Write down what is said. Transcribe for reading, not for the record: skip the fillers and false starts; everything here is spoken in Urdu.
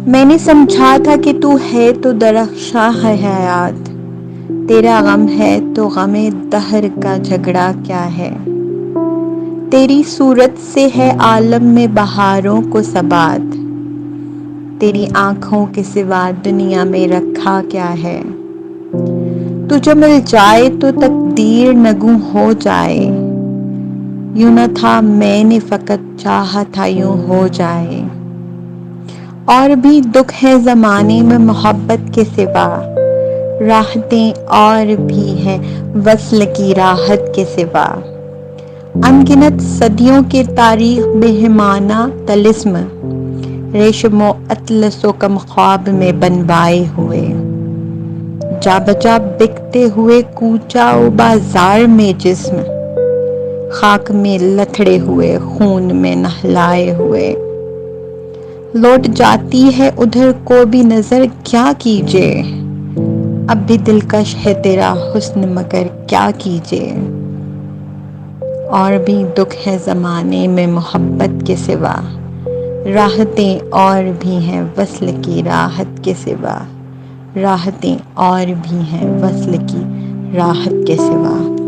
میں نے سمجھا تھا کہ تو ہے تو درخشاں ہے حیات، تیرا غم ہے تو غم دہر کا جھگڑا کیا ہے؟ تیری صورت سے ہے عالم میں بہاروں کو ثبات، تیری آنکھوں کے سوا دنیا میں رکھا کیا ہے؟ تجھے مل جائے تو تقدیر نگوں ہو جائے، یوں نہ تھا میں نے فقط چاہا تھا یوں ہو جائے۔ اور بھی دکھ ہے زمانے میں محبت کے سوا، راحتیں اور بھی ہیں وصل کی راحت کے سوا۔ ان گنت صدیوں کے تاریخ مہمانہ طلسم، ریشم و اطلس و کم خواب میں بنوائے ہوئے۔ جا بجا بکتے ہوئے کوچہ و بازار میں جسم، خاک میں لتھڑے ہوئے خون میں نہلائے ہوئے۔ لوٹ جاتی ہے ادھر کو بھی نظر کیا کیجے، اب بھی دلکش ہے تیرا حسن مگر کیا کیجے۔ اور بھی دکھ ہے زمانے میں محبت کے سوا، راحتیں اور بھی ہیں وصل کی راحت کے سوا، راحتیں اور بھی ہیں وصل کی راحت کے سوا۔